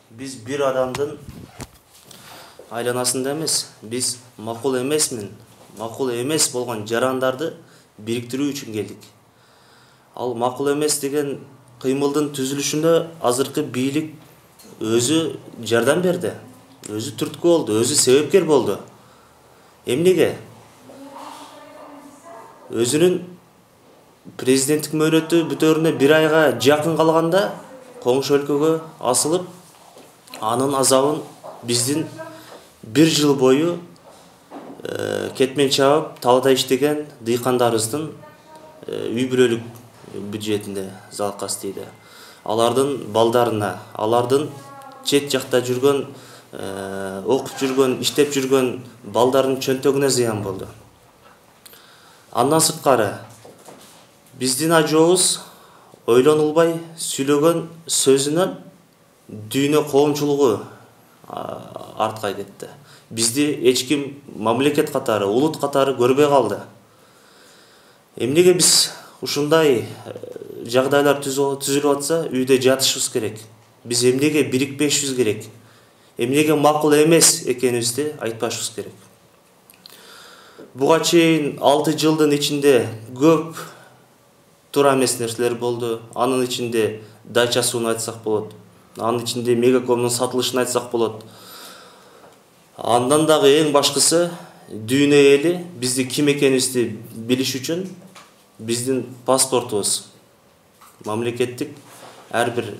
Biz bir адамдын айланасында эмес, биз макул эмес болгон жарандарды бириктирүү үчүн келдик. Ал макул эмес деген кыймылдын түзүлүшүндө азыркы бийлик өзү жардам берди, өзү түрткү болду, өзү себепкер болду. Эмнеге? Өзүнүн президенттик мөөнөтү бүтөрүнө бир айга жакын калганда коңшу өлкөгө асылып, анын азабын биздин бир жыл бою кетмен чабып, талда иштеген дыйкандарыбыздын үй бүлөлүк бюджетинде залкас тийди. Алардын балдарына, алардын чет жакта жүргөн, окуп жүргөн, иштеп жүргөн балдардын чөнтөгүнө зыян болду. Андан сырткары биздин ажообуз ойлонулбай сүйлөгөн сөзүнөн дүйнө коомчулугу артка кетти. Бизди эч ким мамлекет катары, улут катары көрбөй калды. Эмнеге биз ушундай жагдайлар түзүлүп атса, үйдө жатышыбыз керек. Биз эмнеге бирикпешибиз керек? Эмнеге макул эмес экенибизди айтпашыбыз керек. Буга чейин 6 жылдын ичинде көп туура эмес нерселер болду. Анын ичинде дача сууну айтсак болот. Анын ичинде мегакомдун сатылышын айтсак болот. Андан дагы эң башкысы дүйнө эли бизди ким экенибизди билиш үчүн биздин паспортубуз, мамлекеттик ар бир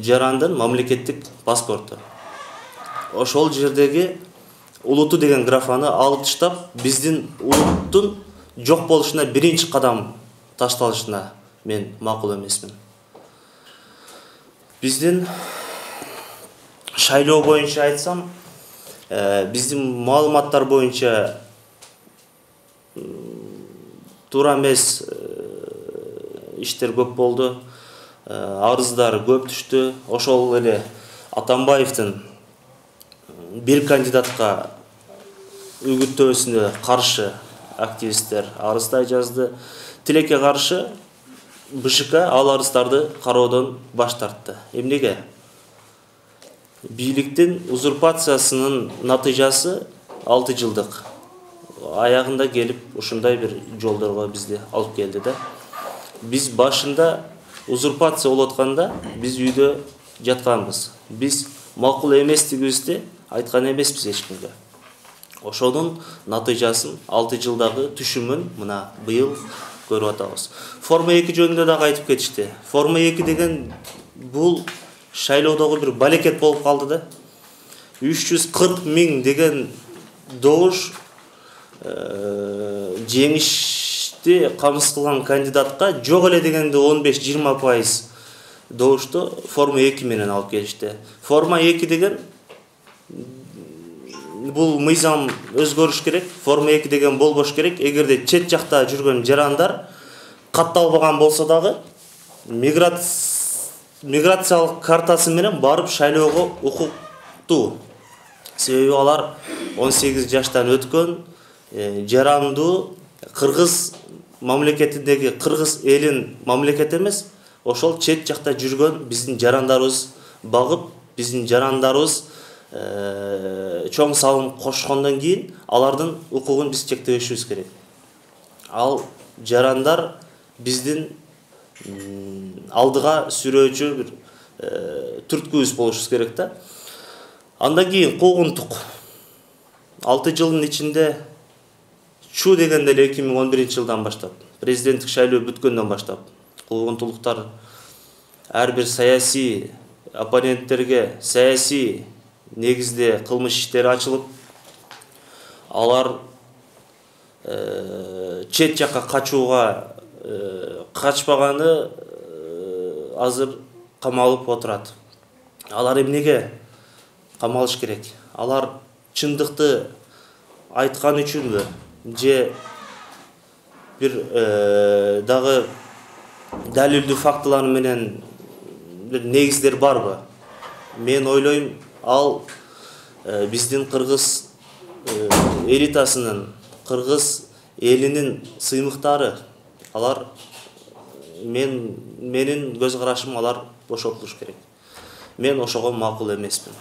жарандын мамлекеттик паспорту. Ошол жердеги улуту деген графаны алып таштап, биздин улуттун жок болушуна биринчи кадам ташталышына мен макул эмесмин. Биздин шайлоо боюнча айтсам, биздин маалыматтар боюнча туура эмес иштер көп болду, арыздар көп түштү. Ошол эле Атамбаевдин бир кандидатка үгүттөөсүнө каршы активисттер арыздай жазды. Тилекке каршы БШК ал арыздарды кароодон баш тартты. Эмнеге? Бийликтин узурпациясынын натыйжасы 6 жылдык. Аягында келип ушундай бир жолдорго бизди алып келди да. Биз башында узурпация болуп атканда биз үйдө жатканбыз. Биз макул эместигибизди айткан эмеспиз эч кимге. Ошонун натыйжасын 6 жылдагы түшүмүн мына быйыл көрүп атабыз. Форма 2 жөнүндө дагы айтып кетишти. Форма 2 деген бул шайлоодогу бир балекет болуп калды да. 340 000 деген добуш жеңишти камсыз кылган кандидатка жок эле дегенде 15-20% добушту форма 2 менен алып келишти. Форма 2 деген бул мыйзам өзгөрүш керек. Форма 2 деген болбош керек. Эгерде чет жакта жүргөн жарандар катталбаган болсо дагы миграциялык картасы менен барып шайлоого укуктуу. Себеби алар 18 жаштан өткөн, жарандуу, кыргыз мамлекетиндеги кыргыз элин мамлекет эмес, ошол чет жакта жүргөн биздин жарандарыбыз багып, биздин жарандарыбыз чоң салым кошкондон кийин алардын укугун биз чектебешибиз керек. Ал жарандар биздин алдыга сүрөөчү бир түрткүбүз болушубуз керек да. Андан кийин куугунтук 6 жылдын ичинде чу дегенде 2011-жылдан баштап, президенттик шайлоо бүткөндөн баштап куугунтуктар ар бир саясий оппоненттерге саясий негизде кылмыш иштери ачылып, алар чет жакка качууга качпаганы азыр камалып отурат. Алар эмнеге камалыш керек? Алар чындыкты айткан үчүнбү? Же бир дагы далилдүү фактылар менен бир негиздер барбы? Мен ойлойм, ал биздин кыргыз элитасынын, кыргыз элинин сыймыктары. Алар менин көз карашым алар бошотулуш керек. мен ошого макул эмесмин.